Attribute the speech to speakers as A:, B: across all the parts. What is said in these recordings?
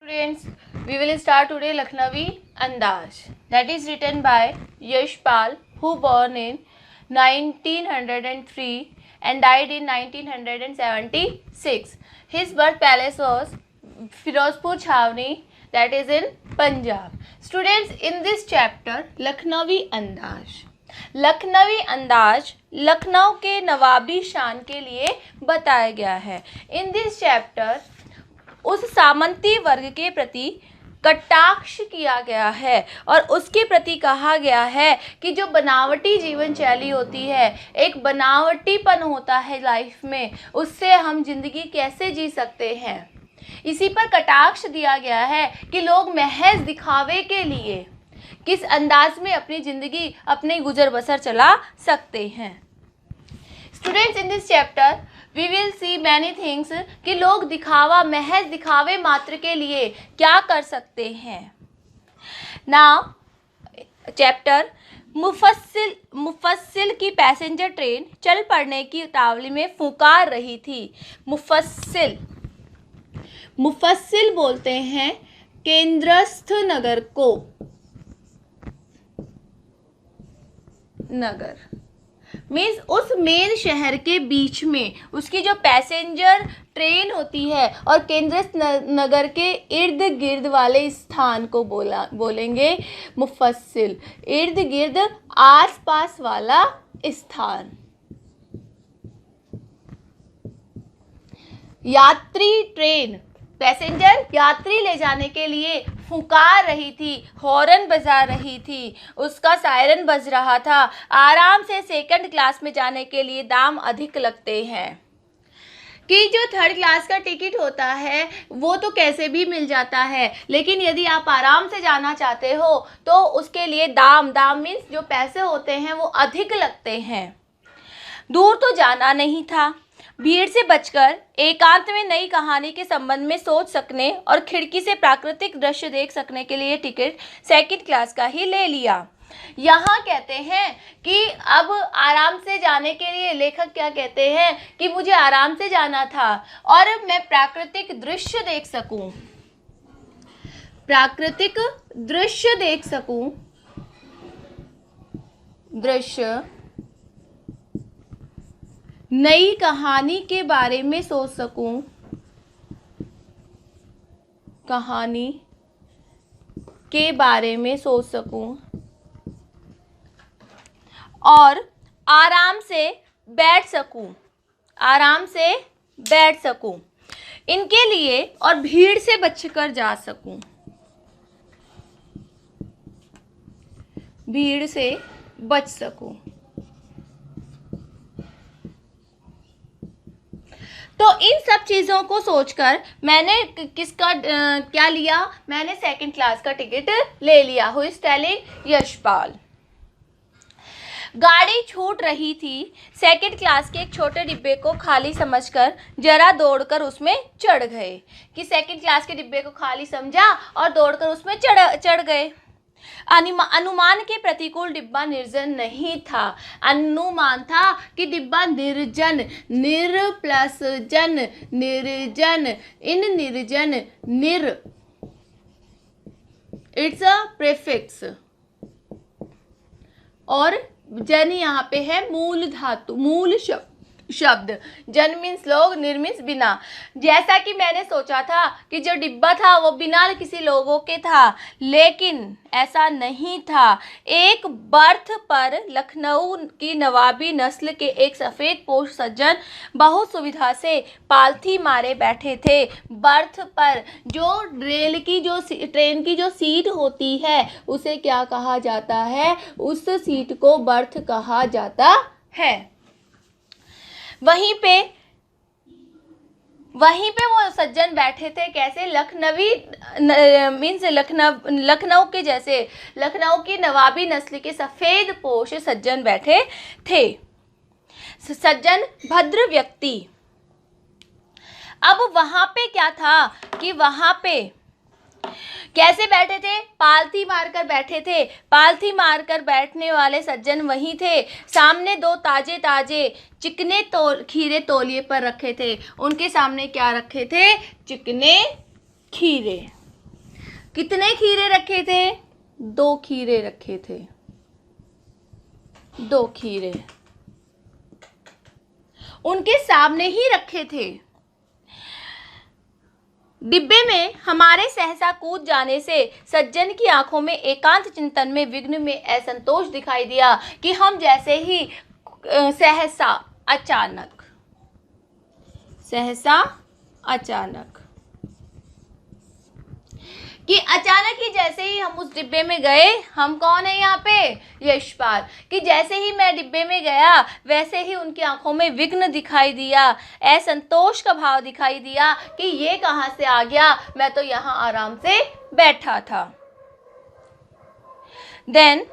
A: Students, we will start today Lucknowi Andaz, that is written by Yashpal, who born in 1903 and died in 1976. His birth palace was Firozpur Chhawani, that is in Punjab. Students, in this chapter Lucknowi Andaz, Lucknowi अंदाज लखनऊ के नवाबी शान के लिए बताया गया है. इन this chapter उस सामंती वर्ग के प्रति कटाक्ष किया गया है और उसके प्रति कहा गया है कि जो बनावटी जीवन शैली होती है, एक बनावटीपन होता है लाइफ में, उससे हम जिंदगी कैसे जी सकते हैं. इसी पर कटाक्ष दिया गया है कि लोग महज दिखावे के लिए किस अंदाज में अपनी ज़िंदगी अपने गुजर बसर चला सकते हैं. Students, in this chapter we will see many things कि लोग दिखावा, महज दिखावे मात्र के लिए क्या कर सकते हैं. नाउ चैप्टर मुफस्सिल की पैसेंजर ट्रेन चल पड़ने की उतावली में फुकार रही थी. मुफस्सिल बोलते हैं केंद्रस्थ नगर को. नगर मीन्स उस मेन शहर के बीच में उसकी जो पैसेंजर ट्रेन होती है और केंद्रस्थ नगर के इर्द गिर्द वाले स्थान को बोलेंगे मुफस्सिल. इर्द गिर्द आस पास वाला स्थान. यात्री ट्रेन पैसेंजर यात्री ले जाने के लिए फुकार रही थी, हॉर्न बजा रही थी, उसका सायरन बज रहा था. आराम से सेकंड क्लास में जाने के लिए दाम अधिक लगते हैं. कि जो थर्ड क्लास का टिकट होता है वो तो कैसे भी मिल जाता है, लेकिन यदि आप आराम से जाना चाहते हो तो उसके लिए दाम मीन्स जो पैसे होते हैं वो अधिक लगते हैं. दूर तो जाना नहीं था. भीड़ से बचकर एकांत में नई कहानी के संबंध में सोच सकने और खिड़की से प्राकृतिक दृश्य देख सकने के लिए टिकट सेकंड क्लास का ही ले लिया. यहाँ कहते हैं कि अब आराम से जाने के लिए लेखक क्या कहते हैं कि मुझे आराम से जाना था और मैं प्राकृतिक दृश्य देख सकूं. प्राकृतिक दृश्य देख सकूं. दृश्य नई कहानी के बारे में सोच सकूं. कहानी के बारे में सोच सकूं और आराम से बैठ सकूं. आराम से बैठ सकूं. इनके लिए और भीड़ से बचकर जा सकूं. भीड़ से बच सकूं. तो इन सब चीज़ों को सोचकर मैंने किसका क्या लिया, मैंने सेकंड क्लास का टिकट ले लिया. Who is telling? यशपाल. गाड़ी छूट रही थी. सेकंड क्लास के एक छोटे डिब्बे को खाली समझकर जरा दौड़कर उसमें चढ़ गए. कि सेकंड क्लास के डिब्बे को खाली समझा और दौड़कर उसमें चढ़ गए. अनुमान के प्रतिकूल डिब्बा निर्जन नहीं था. अनुमान था कि डिब्बा निर्जन, निर प्लस जन, निर्जन, इन निर्जन, निर इट्स अ प्रीफिक्स और जन यहाँ पे है मूल धातु, मूल शब्द. जन मीन्स लोग, निर मीन्स बिना. जैसा कि मैंने सोचा था कि जो डिब्बा था वो बिना किसी लोगों के था, लेकिन ऐसा नहीं था. एक बर्थ पर लखनऊ की नवाबी नस्ल के एक सफ़ेद पोश सज्जन बहुत सुविधा से पालथी मारे बैठे थे. बर्थ पर जो ट्रेन की जो सीट होती है उसे क्या कहा जाता है? उस सीट को बर्थ कहा जाता है. वहीं पे वो सज्जन बैठे थे. कैसे? लखनवी मीन्स लखनऊ के जैसे, लखनऊ की नवाबी नस्ल के सफ़ेद पोश सज्जन बैठे थे. सज्जन भद्र व्यक्ति. अब वहाँ पे क्या था कि वहाँ पे कैसे बैठे थे? पालथी मारकर बैठे थे. पालथी मारकर बैठने वाले सज्जन वही थे. सामने दो ताजे चिकने खीरे तौलिए पर रखे थे. उनके सामने क्या रखे थे? चिकने खीरे. कितने खीरे रखे थे? 2 खीरे रखे थे, 2 खीरे उनके सामने ही रखे थे। डिब्बे में हमारे सहसा कूद जाने से सज्जन की आंखों में एकांत चिंतन में विघ्न में असंतोष दिखाई दिया कि हम जैसे ही सहसा अचानक कि अचानक ही जैसे ही हम उस डिब्बे में गए, हम कौन है यहाँ पे? यशपाल। कि जैसे ही मैं डिब्बे में गया वैसे ही उनकी आंखों में विघ्न दिखाई दिया, असंतोष का भाव दिखाई दिया कि ये कहाँ से आ गया, मैं तो यहाँ आराम से बैठा था। देन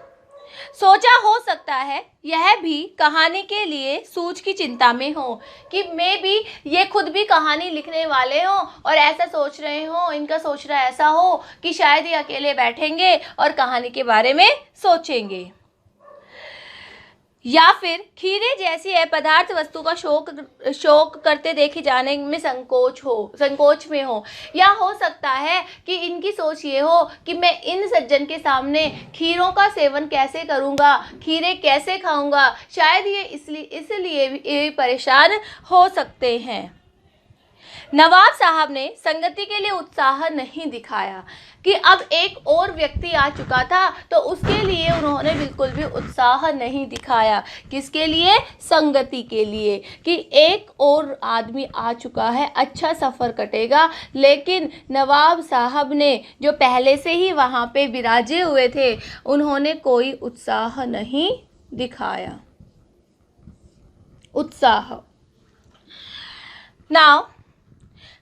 A: सोचा हो सकता है यह भी कहानी के लिए सूझ की चिंता में हो, कि मैं भी ये खुद भी कहानी लिखने वाले हों और ऐसा सोच रहे हों, इनका सोचना ऐसा हो कि शायद ये अकेले बैठेंगे और कहानी के बारे में सोचेंगे, या फिर खीरे जैसी अपदार्थ वस्तु का शौक करते देखे जाने में संकोच में हो, या हो सकता है कि इनकी सोच ये हो कि मैं इन सज्जन के सामने खीरों का सेवन कैसे करूंगा, खीरे कैसे खाऊंगा, शायद ये इसलिए भी परेशान हो सकते हैं। नवाब साहब ने संगति के लिए उत्साह नहीं दिखाया कि अब एक और व्यक्ति आ चुका था, तो उसके लिए उन्होंने बिल्कुल भी उत्साह नहीं दिखाया। किसके लिए? संगति के लिए, कि एक और आदमी आ चुका है, अच्छा सफ़र कटेगा। लेकिन नवाब साहब ने जो पहले से ही वहाँ पे विराजे हुए थे, उन्होंने कोई उत्साह नहीं दिखाया। उत्साह। नाउ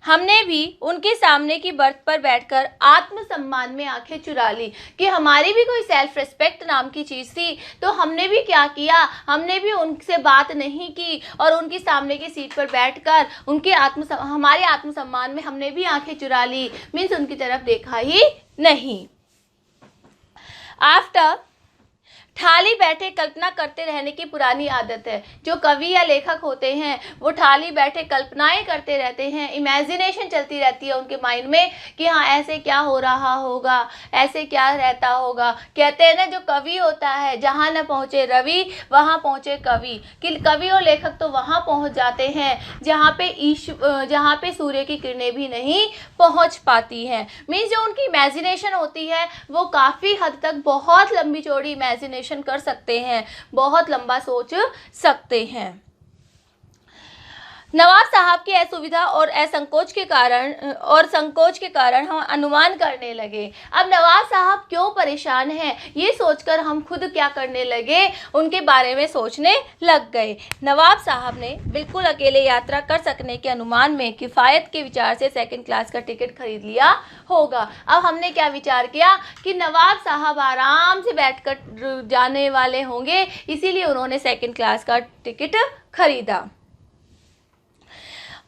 A: हमने भी उनके सामने की बर्थ पर बैठकर आत्मसम्मान में आंखें चुरा ली, कि हमारी भी कोई सेल्फ रिस्पेक्ट नाम की चीज़ थी, तो हमने भी क्या किया, हमने भी उनसे बात नहीं की और उनके सामने की सीट पर बैठकर हमारे आत्मसम्मान में हमने भी आंखें चुरा ली, मीन्स उनकी तरफ देखा ही नहीं। आफ्टर ठाली बैठे कल्पना करते रहने की पुरानी आदत है। जो कवि या लेखक होते हैं वो ठाली बैठे कल्पनाएं करते रहते हैं, इमेजिनेशन चलती रहती है उनके माइंड में कि हाँ ऐसे क्या हो रहा होगा, ऐसे क्या रहता होगा। कहते हैं ना, जो कवि होता है जहाँ न पहुँचे रवि वहाँ पहुँचे कवि, कि कवि और लेखक तो वहाँ पहुँच जाते हैं जहाँ पे सूर्य की किरणें भी नहीं पहुँच पाती हैं। मीन्स जो उनकी इमेजिनेशन होती है वो काफ़ी हद तक बहुत लंबी चौड़ी इमेजिनेशन कर सकते हैं, बहुत लंबा सोच सकते हैं। नवाब साहब की असुविधा और संकोच के कारण हम अनुमान करने लगे। अब नवाब साहब क्यों परेशान हैं, ये सोचकर हम खुद क्या करने लगे, उनके बारे में सोचने लग गए। नवाब साहब ने बिल्कुल अकेले यात्रा कर सकने के अनुमान में किफ़ायत के विचार से 2nd क्लास का टिकट खरीद लिया होगा। अब हमने क्या विचार किया कि नवाब साहब आराम से बैठकर जाने वाले होंगे, इसीलिए उन्होंने 2nd क्लास का टिकट खरीदा।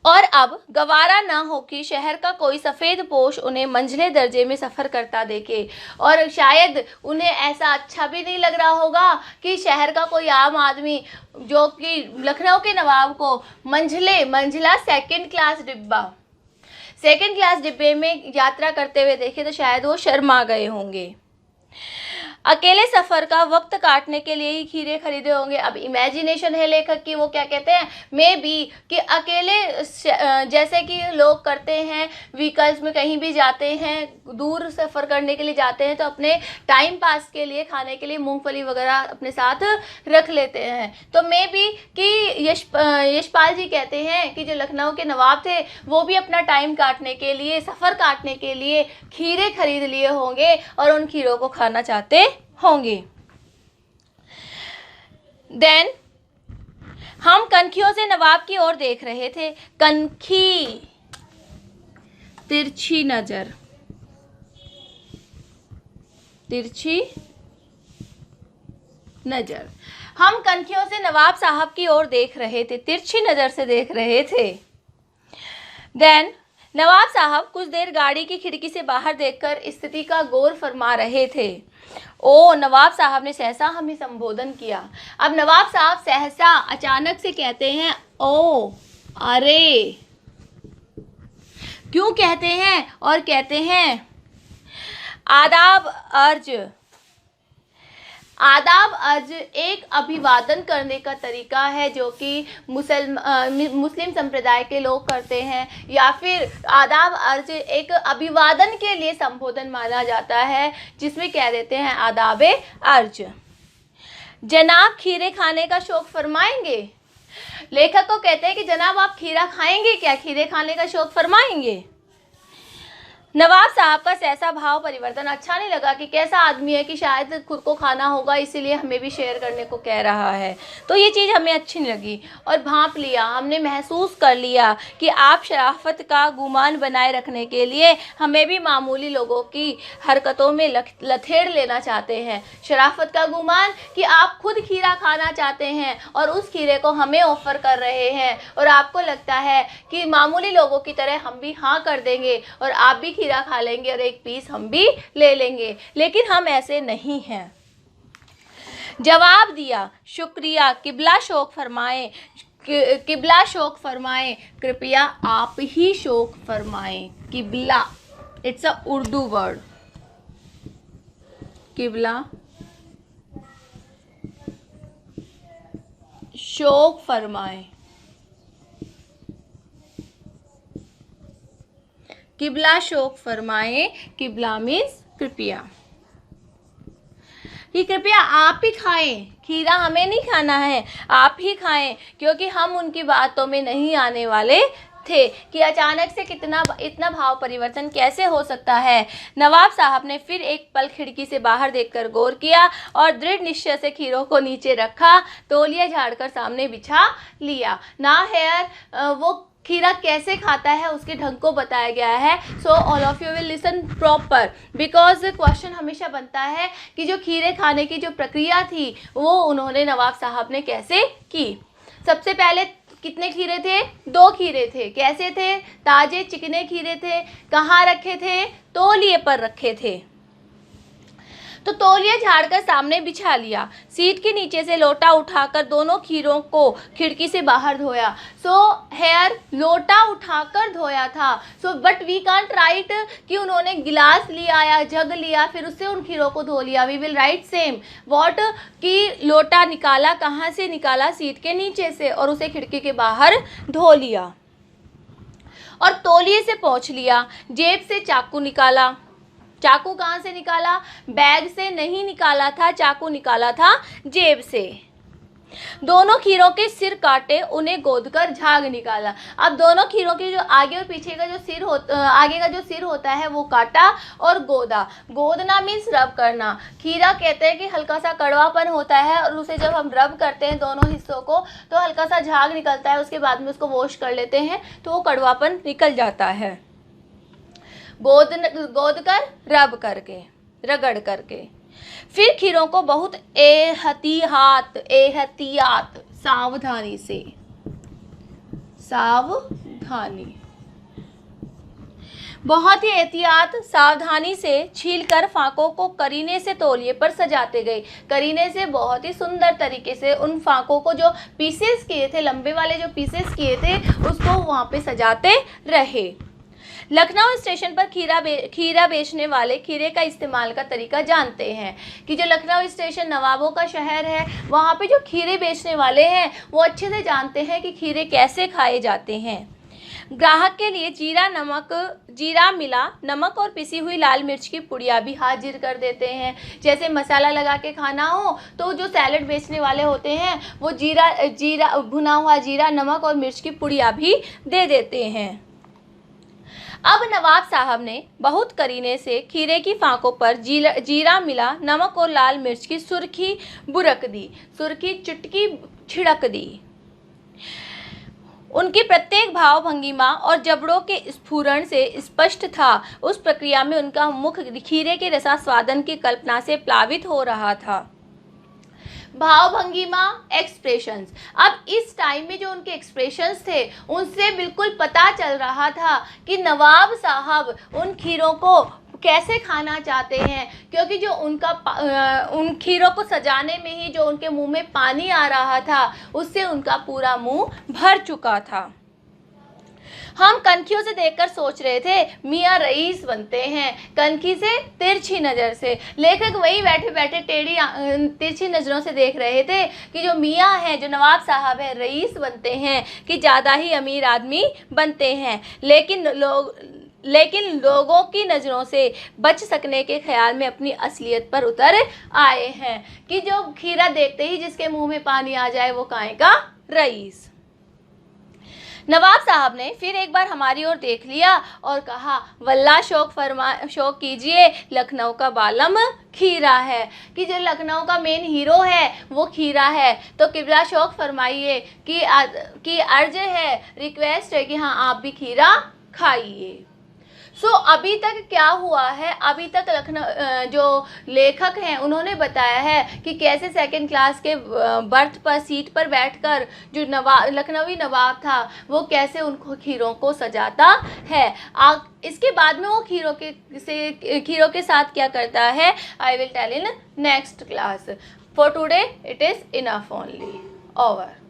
A: और अब गवारा न हो कि शहर का कोई सफ़ेद पोश उन्हें मंझले दर्जे में सफ़र करता देखे, और शायद उन्हें ऐसा अच्छा भी नहीं लग रहा होगा कि शहर का कोई आम आदमी जो कि लखनऊ के नवाब को मंझला 2nd क्लास डिब्बे में यात्रा करते हुए देखे, तो शायद वो शर्मा गए होंगे। अकेले सफ़र का वक्त काटने के लिए ही खीरे खरीदे होंगे। अब इमेजिनेशन है लेखक की, वो क्या कहते हैं, मे बी कि अकेले जैसे कि लोग करते हैं, व्हीकल्स में कहीं भी जाते हैं, दूर सफ़र करने के लिए जाते हैं, तो अपने टाइम पास के लिए खाने के लिए मूंगफली वगैरह अपने साथ रख लेते हैं। तो मे बी कि यशपाल जी कहते हैं कि जो लखनऊ के नवाब थे वो भी अपना टाइम काटने के लिए, सफ़र काटने के लिए खीरे खरीद लिए होंगे और उन खीरों को खाना चाहते होंगे। देन हम कनखियों से नवाब की ओर देख रहे थे। कनखी, तिरछी नजर, हम कनखियों से नवाब साहब की ओर देख रहे थे, तिरछी नजर से देख रहे थे। देन नवाब साहब कुछ देर गाड़ी की खिड़की से बाहर देखकर स्थिति का गौर फरमा रहे थे। ओ, नवाब साहब ने सहसा हमें संबोधन किया। अब नवाब साहब सहसा अचानक से कहते हैं ओ, अरे। क्यों कहते हैं? और कहते हैं आदाब अर्ज। आदाब अर्ज एक अभिवादन करने का तरीका है जो कि मुस्लिम संप्रदाय के लोग करते हैं, या फिर आदाब अर्ज एक अभिवादन के लिए संबोधन माना जाता है, जिसमें कह देते हैं आदाब अर्ज। जनाब खीरे खाने का शौक फरमाएंगे। लेखक को कहते हैं कि जनाब आप खीरा खाएंगे क्या, खीरे खाने का शौक फरमाएंगे। नवाब साहब का सहसा भाव परिवर्तन, अच्छा नहीं लगा कि कैसा आदमी है कि शायद खुद को खाना होगा इसीलिए हमें भी शेयर करने को कह रहा है, तो ये चीज़ हमें अच्छी नहीं लगी। और भांप लिया, हमने महसूस कर लिया कि आप शराफत का गुमान बनाए रखने के लिए हमें भी मामूली लोगों की हरकतों में लथेड़ लेना चाहते हैं। शराफत का गुमान कि आप खुद खीरा खाना चाहते हैं और उस खीरे को हमें ऑफ़र कर रहे हैं, और आपको लगता है कि मामूली लोगों की तरह हम भी हाँ कर देंगे और आप भी खीरा खा लेंगे और एक पीस हम भी ले लेंगे, लेकिन हम ऐसे नहीं हैं। जवाब दिया, शुक्रिया, किबला शौक फरमाएं, किबला शौक फरमाएं, कृपया आप ही शौक फरमाएं। किबला, इट्स अ उर्दू वर्ड। किबला शौक फरमाएं। किबला शौक फरमाएं, किबला मीन्स कृपया, कि कृपया आप ही खाएं, खीरा हमें नहीं खाना है, आप ही खाएं, क्योंकि हम उनकी बातों में नहीं आने वाले थे। कि अचानक से इतना भाव परिवर्तन कैसे हो सकता है। नवाब साहब ने फिर एक पल खिड़की से बाहर देखकर गौर किया और दृढ़ निश्चय से खीरों को नीचे रखा, तौलिया झाड़कर सामने बिछा लिया। ना हेयर वो खीरा कैसे खाता है उसके ढंग को बताया गया है। So all of you will listen proper, because question हमेशा बनता है कि जो खीरे खाने की जो प्रक्रिया थी वो उन्होंने नवाब साहब ने कैसे की। सबसे पहले कितने खीरे थे? 2 खीरे थे। कैसे थे? ताजे चिकने खीरे थे। कहाँ रखे थे? तौलिए पर रखे थे। तो तौलिया झाड़कर सामने बिछा लिया। सीट के नीचे से लोटा उठाकर दोनों खीरों को खिड़की से बाहर धोया। सो हेयर लोटा उठाकर धोया था। So but we can't write कि उन्होंने गिलास लिया या जग लिया फिर उससे उन खीरों को धो लिया। We will write same what कि लोटा निकाला, कहाँ से निकाला? सीट के नीचे से, और उसे खिड़की के बाहर धो लिया और तौलिए से पोंछ लिया। जेब से चाकू निकाला। चाकू कहाँ से निकाला? बैग से नहीं निकाला था, चाकू निकाला था जेब से। दोनों खीरों के सिर काटे, उन्हें गोदकर झाग निकाला। अब दोनों खीरों के जो आगे और पीछे का जो सिर होता, आगे का जो सिर होता है वो काटा और गोदा। गोदना मीन्स रब करना। खीरा कहते हैं कि हल्का सा कड़वापन होता है और उसे जब हम रब करते हैं दोनों हिस्सों को तो हल्का सा झाग निकलता है। उसके बाद में उसको वॉश कर लेते हैं तो वो कड़वापन निकल जाता है। गोद कर, रब करके, रगड़ करके। फिर खीरों को बहुत एहतियात सावधानी से, बहुत ही एहतियात सावधानी से छीलकर फाकों को करीने से तौलिए पर सजाते गए। करीने से बहुत ही सुंदर तरीके से उन फाकों को जो पीसेस किए थे, लंबे वाले जो पीसेस किए थे, उसको वहाँ पे सजाते रहे। लखनऊ स्टेशन पर खीरा बेचने वाले खीरे का इस्तेमाल का तरीका जानते हैं कि जो लखनऊ स्टेशन नवाबों का शहर है, वहाँ पे जो खीरे बेचने वाले हैं वो अच्छे से जानते हैं कि खीरे कैसे खाए जाते हैं। ग्राहक के लिए जीरा मिला नमक और पिसी हुई लाल मिर्च की पुड़िया भी हाजिर कर देते हैं। जैसे मसाला लगा के खाना हो तो जो सैलड बेचने वाले होते हैं वो जीरा भुना हुआ जीरा, नमक और मिर्च की पुड़िया भी दे देते हैं। अब नवाब साहब ने बहुत करीने से खीरे की फांकों पर जीरा मिला नमक और लाल मिर्च की सुर्खी बुरक दी, सुर्खी चुटकी छिड़क दी। उनकी प्रत्येक भाव भंगिमा और जबड़ों के स्फुरण से स्पष्ट था। उस प्रक्रिया में उनका मुख खीरे के रसास्वादन की कल्पना से प्लावित हो रहा था। भाव भंगिमा, एक्सप्रेशंस। अब इस टाइम में जो उनके एक्सप्रेशंस थे उनसे बिल्कुल पता चल रहा था कि नवाब साहब उन खीरों को कैसे खाना चाहते हैं, क्योंकि जो उन खीरों को सजाने में ही जो उनके मुंह में पानी आ रहा था उससे उनका पूरा मुंह भर चुका था। हम कनखियों से देखकर सोच रहे थे मियाँ रईस बनते हैं, कनखी से तिरछी नज़र से। लेखक वही बैठे बैठे तिरछी नज़रों से देख रहे थे कि जो मियाँ हैं, जो नवाब साहब हैं, रईस बनते हैं कि ज़्यादा ही अमीर आदमी बनते हैं। लेकिन लोगों की नज़रों से बच सकने के ख्याल में अपनी असलियत पर उतर आए हैं कि जो खीरा देखते ही जिसके मुंह में पानी आ जाए वो काहे का रईस। नवाब साहब ने फिर एक बार हमारी ओर देख लिया और कहा, वल्लाह शौक कीजिए, लखनऊ का बालम खीरा है। कि जो लखनऊ का मेन हीरो है वो खीरा है। तो किबला शौक फरमाइए कि अर्ज है, रिक्वेस्ट है कि हाँ आप भी खीरा खाइए। अभी तक क्या हुआ है, अभी तक लखनऊ जो लेखक हैं उन्होंने बताया है कि कैसे सेकंड क्लास के बर्थ पर, सीट पर बैठकर जो लखनवी नवाब था वो कैसे उनको खीरों को सजाता है। इसके बाद में वो खीरों के साथ क्या करता है, I will tell in next class. For today it is enough only. Over.